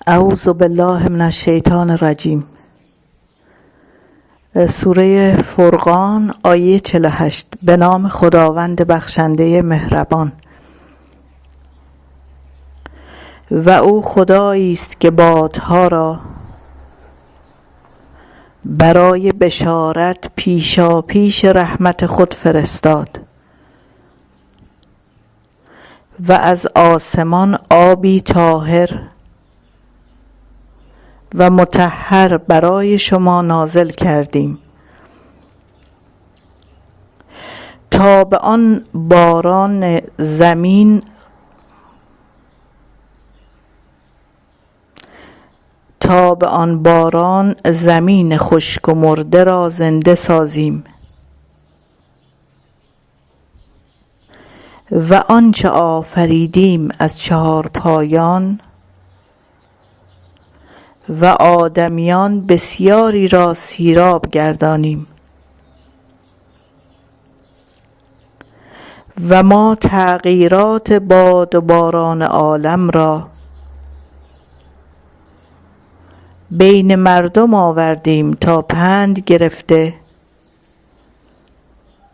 اعوذ بالله من الشیطان الرجیم. سوره فرقان آیه 48. به نام خداوند بخشنده مهربان. و او خدایی است که بادها را برای بشارت پیشاپیش رحمت خود فرستاد و از آسمان آبی طاهر و مطهر برای شما نازل کردیم تا به آن باران زمین خشک و مرده را زنده سازیم و آنچه آفریدیم از چهارپایان و آدمیان بسیاری را سیراب گردانیم و ما تغییرات باد و باران عالم را بین مردم آوردیم تا پند گرفته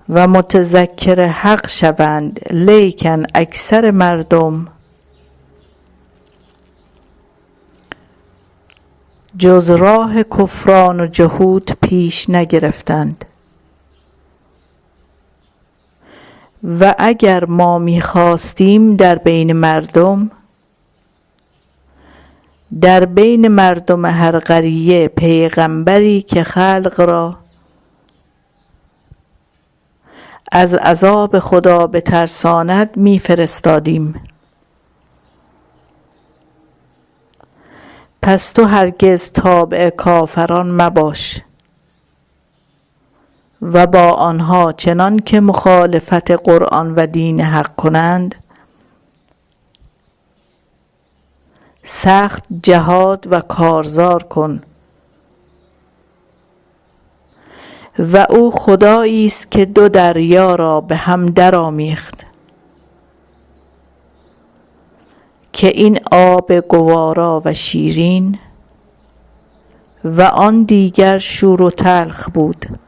و متذکر حق شوند، لیکن اکثر مردم جز راه کفران و جحود پیش نگرفتند. و اگر ما می‌خواستیم در بین مردم هر قریه پیغمبری که خلق را از عذاب خدا بترساند می‌فرستادیم. پس تو هرگز تابع کافران مباش و با آنها چنان که مخالفت قرآن و دین حق کنند سخت جهاد و کارزار کن. و او خدایی است که دو دریا را به هم درآمیخت که این آب گوارا و شیرین و آن دیگر شور و تلخ بود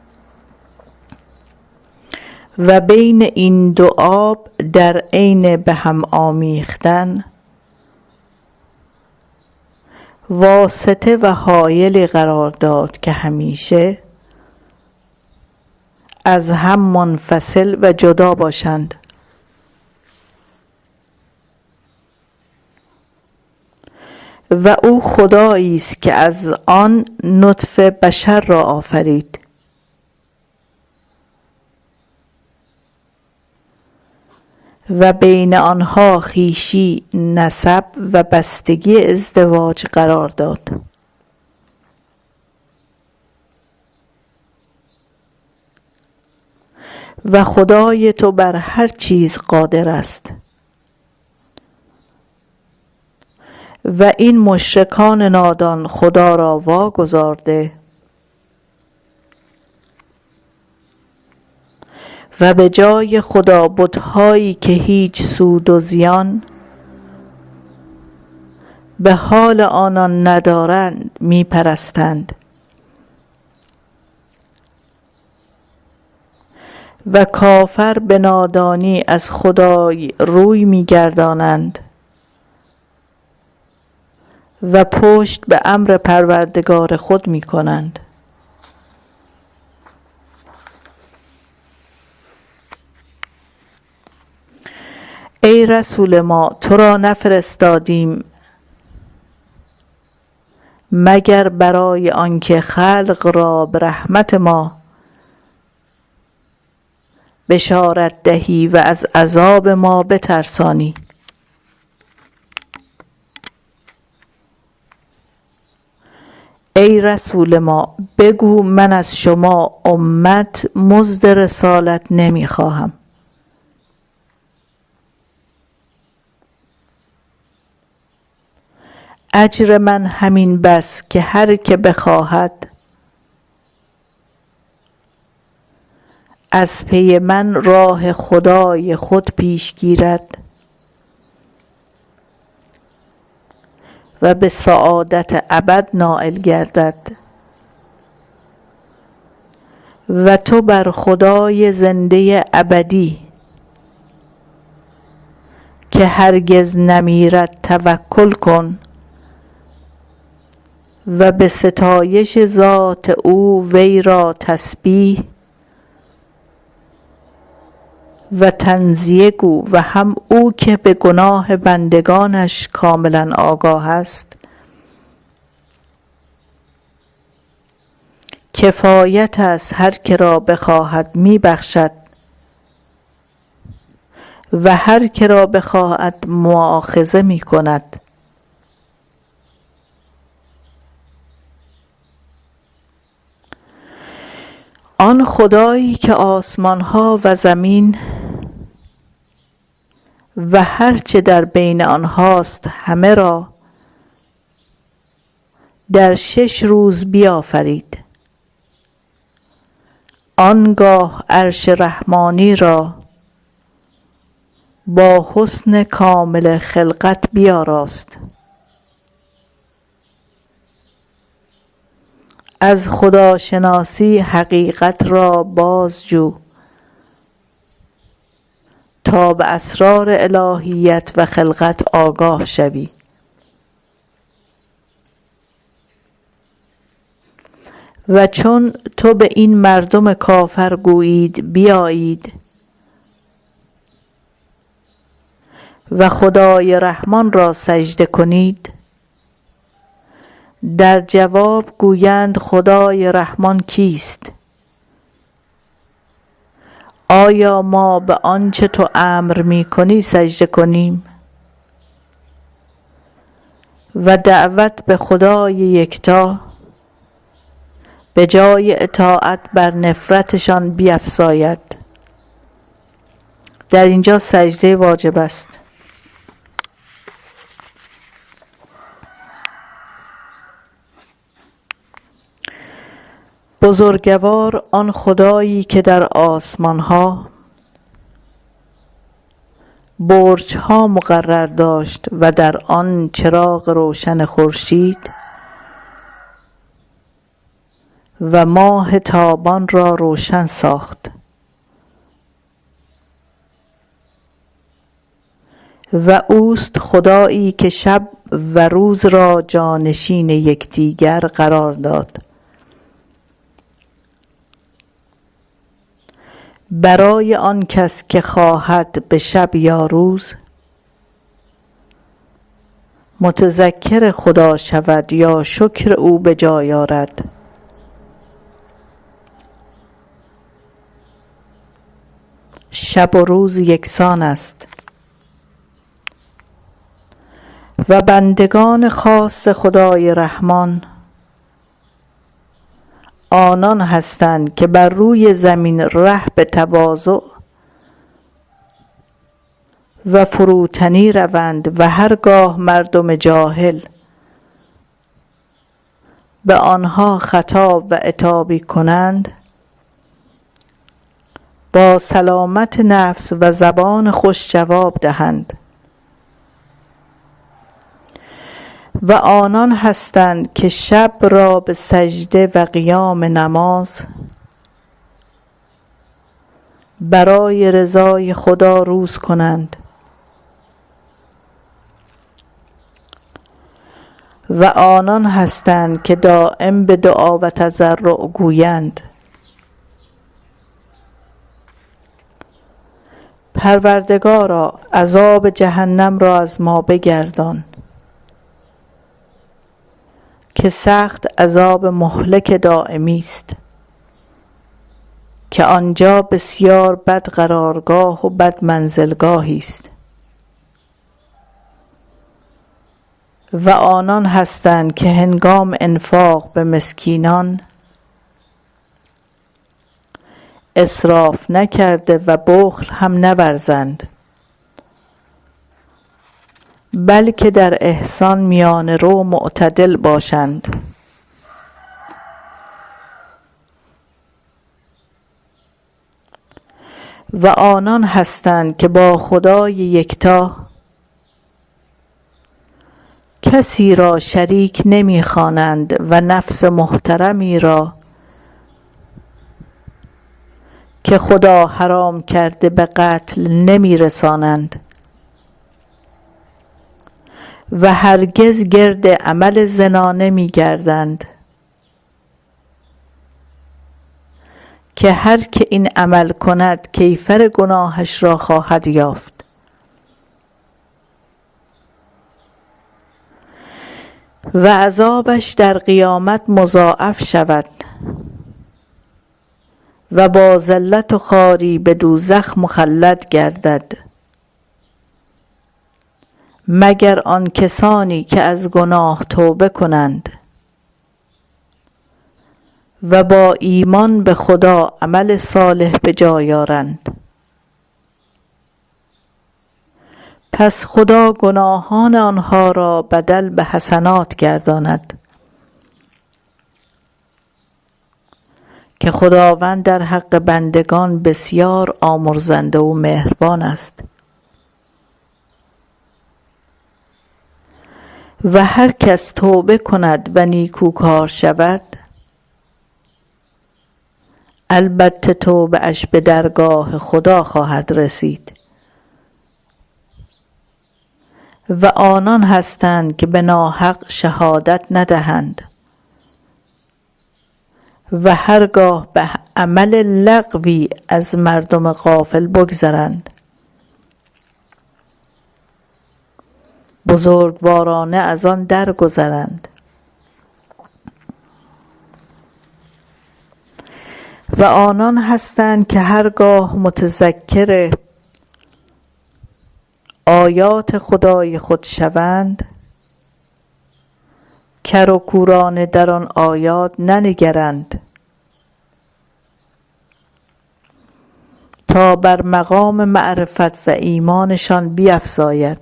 و بین این دو آب در عین به هم آمیختن واسطه و حایلی قرار داد که همیشه از هم منفصل و جدا باشند. و او خدایی است که از آن نطفه بشر را آفرید و بین آنها خویشی، نسب و بستگی ازدواج قرار داد. و خدای تو بر هر چیز قادر است. و این مشرکان نادان خدا را واگذارده و به جای خدا بت‌هایی که هیچ سود و زیان به حال آنان ندارند می‌پرستند و کافر به نادانی از خدای روی می‌گردانند و پشت به امر پروردگار خود می‌کنند. ای رسول ما، تو را نفرستادیم مگر برای آنکه خلق را به رحمت ما بشارت دهی و از عذاب ما بترسانی. ای رسول ما، بگو من از شما امت مزد رسالت نمیخواهم. اجر من همین بس که هر که بخواهد از پی من راه خدای خود پیش گیرد و به سعادت ابد نائل گردد. و تو بر خدای زنده ابدی که هرگز نمیرد توکل کن و به ستایش ذات او وی را تسبیح و تنزیه گو. و هم او که به گناه بندگانش کاملا آگاه است کفایت است هر که را بخواهد می بخشد و هر که را بخواهد مؤاخذه می کند. آن خدایی که آسمان ها و زمین و هر چه در بین آنهاست همه را در 6 روز بیافرید. آنگاه عرش رحمانی را با حسن کامل خلقت بیاراست. از خداشناسی حقیقت را بازجو تا به اسرار الهیت و خلقت آگاه شوی. و چون تو به این مردم کافر گویید بیایید و خدای رحمان را سجده کنید، در جواب گویند خدای رحمان کیست؟ آیا ما به آنچه تو امر می کنی سجده کنیم؟ و دعوت به خدای یکتا به جای اطاعت بر نفرتشان بیفزاید. در اینجا سجده واجب است. بزرگوار آن خدایی که در آسمان ها برج ها مقرر داشت و در آن چراغ روشن خورشید و ماه تابان را روشن ساخت. و اوست خدایی که شب و روز را جانشین یکدیگر قرار داد برای آن کس که خواهد به شب یا روز متذکر خدا شود یا شکر او به جای آرد. شب و روز یکسان است. و بندگان خاص خدای رحمان آنان هستند که بر روی زمین ره به تواضع و فروتنی روند و هرگاه مردم جاهل به آنها خطاب و عتابی کنند با سلامت نفس و زبان خوش جواب دهند. و آنان هستند که شب را به سجده و قیام نماز برای رضای خدا روز کنند. و آنان هستند که دائم به دعا و تضرع گویند پروردگارا عذاب جهنم را از ما بگردان که سخت عذاب مهلک دائمی است که آنجا بسیار بد قرارگاه و بد منزلگاهی است. و آنان هستند که هنگام انفاق به مسکینان اسراف نکرده و بخل هم نورزند بلکه در احسان میان رو معتدل باشند. و آنان هستند که با خدای یکتا کسی را شریک نمی خوانند و نفس محترمی را که خدا حرام کرده به قتل نمی رسانند و هرگز گرد عمل زنا نمی گردند که هر که این عمل کند کیفر گناهش را خواهد یافت و عذابش در قیامت مضاعف شود و با ذلت و خواری به دوزخ مخلد گردد، مگر آن کسانی که از گناه توبه کنند و با ایمان به خدا عمل صالح به جای آورند. پس خدا گناهان آنها را بدل به حسنات گرداند که خداوند در حق بندگان بسیار آمرزنده و مهربان است. و هر کس توبه کند و نیکوکار شود، البته توبه اش به درگاه خدا خواهد رسید و آنان هستند که به ناحق شهادت ندهند و هرگاه به عمل لغوی از مردم غافل بگذرند، بزرگوارانه از آن درگذرند و آنان هستند که هرگاه متذکر آیات خدای خود شوند، کر و کورانه در آن آیات ننگرند تا بر مقام معرفت و ایمانشان بیفزاید.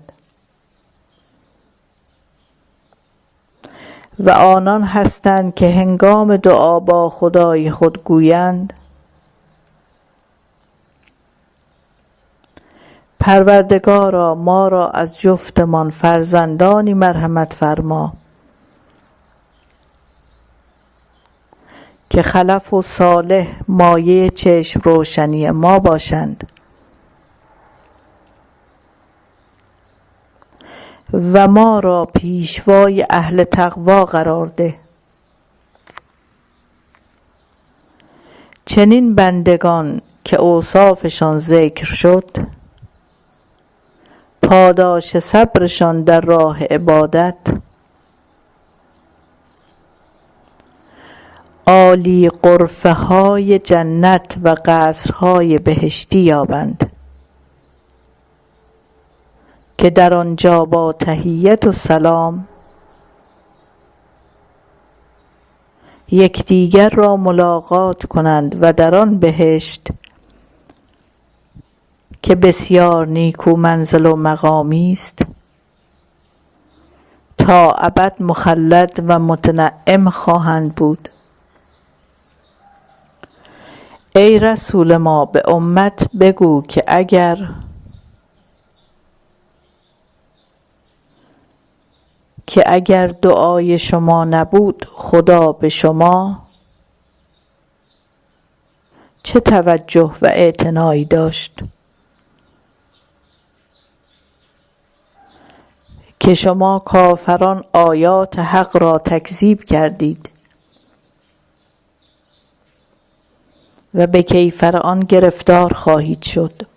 و آنان هستند که هنگام دعا با خدای خود گویند: پروردگارا، ما را از جفتمان فرزندانی مرحمت فرما که خلف و صالح مایه چشم روشنی ما باشند و ما را پیشوای اهل تقوا قرار ده. چنین بندگان که اوصافشان ذکر شد، پاداش صبرشان در راه عبادت عالی غرفه های جنت و قصرهای بهشتی یابند که در آنجا با تحیت و سلام یکدیگر را ملاقات کنند و در آن بهشت که بسیار نیکو منزل و مقامی است، تا ابد مخلد و متنعم خواهند بود. ای رسول ما، به امت بگو که اگر دعای شما نبود خدا به شما چه توجه و اعتنایی داشت که شما کافران آیات حق را تکذیب کردید و به کیفر آن گرفتار خواهید شد.